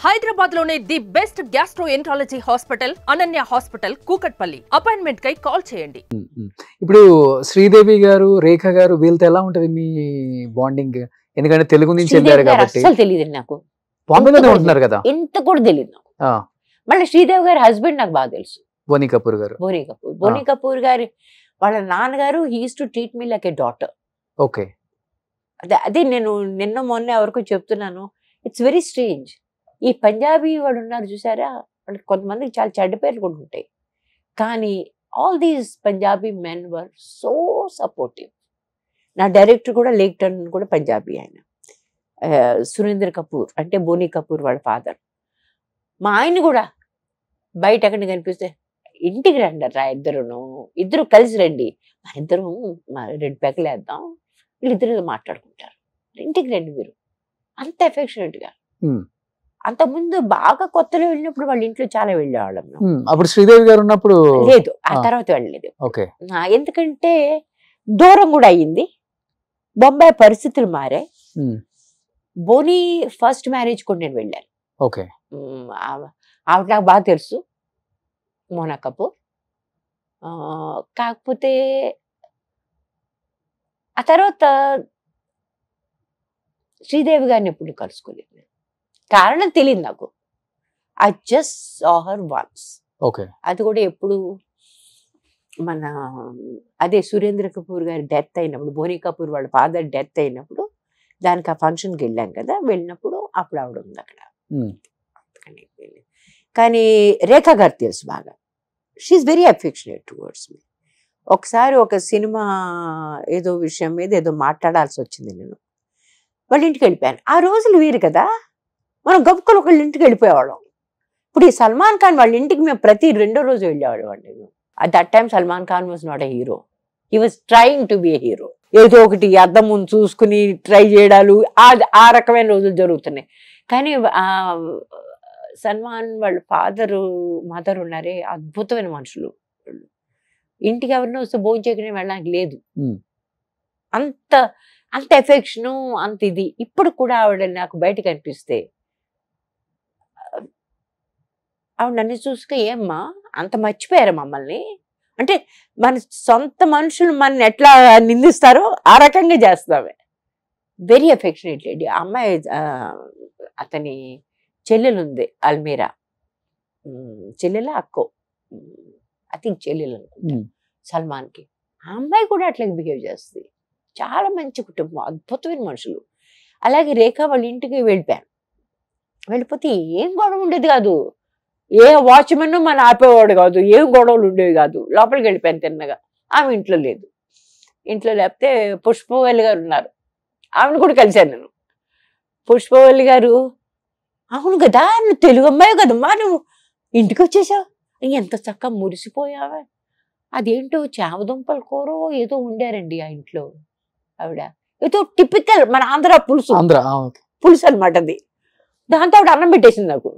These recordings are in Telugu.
హైదరాబాద్ లోనే the best gastroenterology hospital Ananya hospital Kukatpally. Appointment కై కాల్ చేయండి. ఇప్పుడు శ్రీదేవి గారు, రేఖ గారు వీళ్ళతో ఎలా ఉంటది మీ బాండింగ్? ఎందుకంటే తెలుగు నుంచి వెళ్ళారు కాబట్టి. అసలు తెలియదు నాకు. బాంబేలోనే ఉంటున్నారు కదా. ఎంత కూడా తెలియదు నాకు. మళ్ళీ శ్రీదేవి గారి హస్బెండ్ నాకు బాగా తెలుసు, బోనీ కపూర్ గారు. బోనీ కపూర్ గారి వాళ్ళ నాన్నగారు he used to treat me like a daughter. Okay, అదే నేను నిన్న మొన్న ఎవరికో చెప్తున్నాను. It's very strange. ఈ పంజాబీ వాడు ఉన్నారు చూసారా, వాళ్ళకి కొంతమందికి చాలా చెడ్డ పేర్లు కూడా ఉంటాయి, కానీ all these Punjabi men were so supportive. నా డైరెక్టర్ కూడా లేక్ టర్న్ కూడా పంజాబీ, ఆయన సురేంద్ర కపూర్ అంటే బోనీ కపూర్ వాళ్ళ ఫాదర్. మా ఆయన కూడా బయట ఎక్కడ కనిపిస్తే ఇంటికి రండి రా, ఇద్దరు కలిసి రండి, మా ఇద్దరు 2 పెగలు వేద్దాం, వీళ్ళిద్దరు మాట్లాడుకుంటారు, ఇంటికి రండి మీరు, అంత ఎఫెక్షనేట్గా. అంతకుముందు బాగా కొత్తలో వెళ్ళినప్పుడు వాళ్ళ ఇంట్లో చాలా వెళ్ళేవాళ్ళం. అప్పుడు శ్రీదేవి గారు ఉన్నప్పుడు లేదు, ఆ తర్వాత వెళ్ళలేదు. ఓకే, ఎందుకంటే దూరం కూడా అయ్యింది, బొంబాయి పరిస్థితులు మారాయి. బోనీ ఫస్ట్ మ్యారేజ్ కూడా నేను వెళ్ళాను. ఓకే, ఆవిడ నాకు బాగా తెలుసు, మోనా కపూర్. కాకపోతే ఆ తర్వాత శ్రీదేవి గారిని ఎప్పుడు కలుసుకోలేదు, కారణం తెలియదు నాకు. I just saw her once. Okay, అది కూడా ఎప్పుడు మన అదే సురేంద్ర కపూర్ గారి డెత్ అయినప్పుడు, బోనీ కపూర్ వాళ్ళ ఫాదర్ డెత్ అయినప్పుడు దానికి ఆ ఫంక్షన్కి వెళ్ళాం కదా, వెళ్ళినప్పుడు అప్పుడు ఆవిడ ఉంది అక్కడ. కానీ రేఖ గారు తెలుసు బాగా, she is very affectionate towards me. ఒకసారి ఒక సినిమా ఏదో విషయం మీద ఏదో మాట్లాడాల్సి వచ్చింది, నేను వాళ్ళ ఇంటికి వెళ్ళిపోయాను. ఆ రోజులు వేరు కదా, మనం గబుక్కలు ఒకళ్ళ ఇంటికి వెళ్ళిపోయేవాళ్ళం. ఇప్పుడు ఈ సల్మాన్ ఖాన్ వాళ్ళ ఇంటికి మేము ప్రతి 2వ రోజు వెళ్ళేవాళ్ళం అండి. At that time Salman Khan was not a hero, he was trying to be a hero. ఏదో ఒకటి అద్దం ముందు చూసుకుని ట్రై చేయడాలు, ఆ రకమైన రోజులు జరుగుతున్నాయి. కానీ సల్మాన్ వాళ్ళ ఫాదరు మదర్ ఉన్నారే, అద్భుతమైన మనుషులు. ఇంటికి ఎవరినో వస్తే భోజనం చేయకుండా వెళ్ళడానికి లేదు, అంత అంత ఎఫెక్షను, అంత ఇది. ఇప్పుడు కూడా ఆవిడ నాకు బయట కనిపిస్తే ఆవిడ నన్ను చూసుక, ఏమ్మా అంత మర్చిపోయారా మమ్మల్ని అంటే, మన సొంత మనుషులు మన ఎట్లా నిందిస్తారో ఆ రకంగా చేస్తామే. Very affectionate lady. అమ్మాయి అతని చెల్లెలు ఉంది అల్మీరా, చెల్లెలా అక్కో, ఐ థింక్ చెల్లెలు అనుకుంటా సల్మాన్కి. ఆ అమ్మాయి కూడా అట్లాగే బిహేవ్ చేస్తుంది. చాలా మంచి కుటుంబం, అద్భుతమైన మనుషులు. అలాగే రేఖ వాళ్ళ ఇంటికి వెళ్ళిపోయాను. వెళ్ళిపోతే ఏం గొడవ ఉండేది కాదు, ఏ వాచ్మెన్ మన ఆపేవాడు కాదు, ఏం గొడవలు ఉండేవి కాదు. లోపలికి వెళ్ళిపోయాను తిన్నగా. ఆమె ఇంట్లో లేదు. ఇంట్లో లేకపోతే పుష్పవల్లి గారు ఉన్నారు, ఆమెను కూడా కలిశాను నేను. పుష్పవల్లి గారు, అవును కదా నువ్వు తెలుగు అమ్మాయి కదమ్మా, నువ్వు ఇంటికి వచ్చేసావు, ఎంత చక్కగా మురిసిపోయావా. అదేంటో చామదుంపల కూర ఏదో ఉండారండి ఆ ఇంట్లో. ఆవిడ ఏదో టిపికల్ మన ఆంధ్ర పులుసు, పులుసు అనమాట అది. దాంతో ఆవిడ అన్నం పెట్టేసింది నాకు.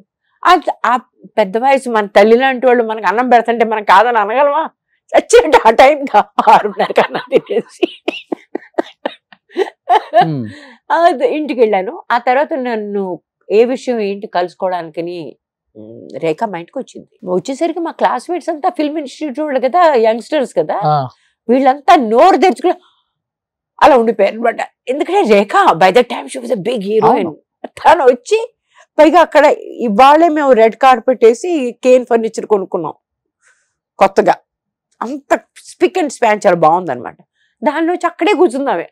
ఆ పెద్ద వయసు మన తల్లి లాంటి వాళ్ళు మనకు అన్నం పెడతంటే మనం కాదని అనగలమా? చచ్చినట్టు ఆ టైంకి 6:30 అన్నం తినేసి ఇంటికి వెళ్ళాను. ఆ తర్వాత నన్ను ఏ విషయం ఏంటి కలుసుకోవడానికని రేఖ మా ఇంటికి వచ్చింది. వచ్చేసరికి మా క్లాస్మేట్స్ అంతా ఫిల్మ్ ఇన్స్టిట్యూట్ వాళ్ళు కదా, యంగ్స్టర్స్ కదా, వీళ్ళంతా నోరు తెరుచుకుని అలా ఉండిపోయారు అనమాట. ఎందుకంటే Rekha by the time she was a big heroine. తను వచ్చి పైగా అక్కడ ఇవాళే మేము రెడ్ కార్పెట్ వేసి కేన్ ఫర్నిచర్ కొనుక్కున్నాం కొత్తగా. అంత స్పిక్ అండ్ స్పాన్ చాలా బాగుందనమాట. దాని నుంచి అక్కడే కూర్చుందామే.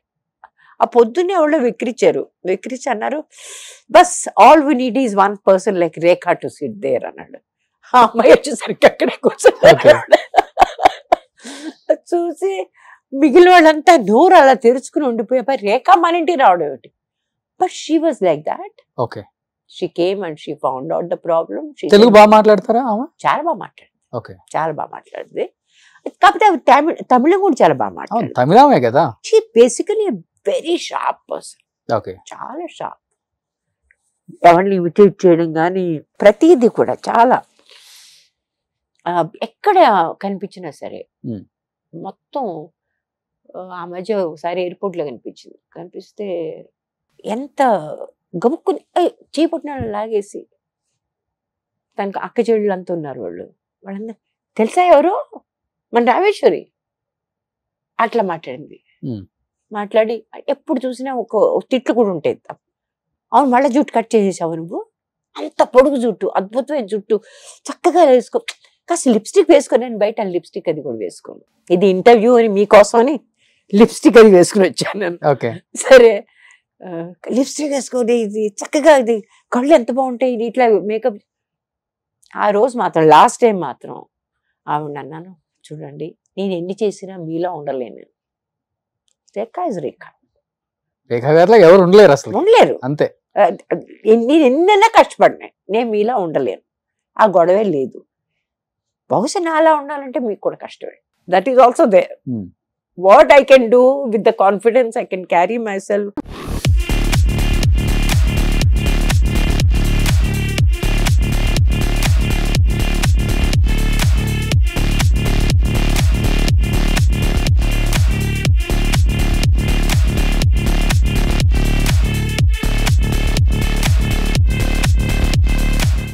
ఆ పొద్దున్నే ఎవరో వెక్కిరించి అన్నారు, but all we need is 1 person like Rekha to sit there అన్నాడు. ఆ అమ్మాయి వచ్చేసరికి అక్కడే కూర్చున్నాడు. చూసి మిగిలిన వాళ్ళంతా నోరు అలా తెరుచుకుని ఉండిపోయా. రేఖ మన ఇంటికి రావడం ఏమిటి? But she was like that. Okay, she came and she found out the problem. Telugu బాగా మాట్లాడతారా? చాలా బాగా మాట్లాడింది. ఓకే, చాలా బాగా మాట్లాడింది. కాకపోతే తమిళం కూడా చాలా బాగా మాట్లాడింది. తమిళమే కదా. She basically very sharp person. Okay, చాలా షార్ప్. ఎవరిని ఇమిటేట్ చేయడం కానీ ప్రతిదీ కూడా చాలా, ఎక్కడ కనిపించినా సరే మొత్తం. ఆ మధ్య ఒకసారి ఎయిర్పోర్ట్లో కనిపిస్తే ఎంత గబుక్కుని చేపట్టిన లాగేసి తనకు అక్క చెల్లెళ్ళు అంతా ఉన్నారు వాళ్ళందరూ తెలుసా ఎవరు, మన రామేశ్వరి అట్లా మాట్లాడింది. మాట్లాడి ఎప్పుడు చూసినా ఒక తిట్లు కూడా ఉంటాయి. అవును మళ్ళీ జుట్టు కట్ చేసేసావు నువ్వు, అంత పొడుగు జుట్టు, అద్భుతమైన జుట్టు, చక్కగా వేసుకో, కాస్త లిప్స్టిక్ వేసుకో. నేను బయట లిప్స్టిక్ అది కూడా వేసుకోను, ఇది ఇంటర్వ్యూ అని మీకోసం అని లిప్స్టిక్ అది వేసుకుని వచ్చాను నేను. సరే లిప్స్టిక్ వేసుకోండి, ఇది చక్కగా, ఇది కళ్ళు ఎంత బాగుంటాయి, ఇది ఇట్లా మేకప్. ఆ రోజు మాత్రం లాస్ట్ టైం మాత్రం ఆవిడ అన్నాను, చూడండి నేను ఎన్ని చేసినా మీలా ఉండలేను. రేఖ ఇస్ రేఖ, రేఖ గారిలో ఎవరు ఉండలేరు, అసలు ఉండలేరు అంతే. నేను ఎన్నైనా కష్టపడినాయి, నేను మీలా ఉండలేను, ఆ గొడవే లేదు. బహుశా నాలా ఉండాలంటే మీకు కూడా కష్టమే. That is also there. What I can do with the confidence I can carry my self.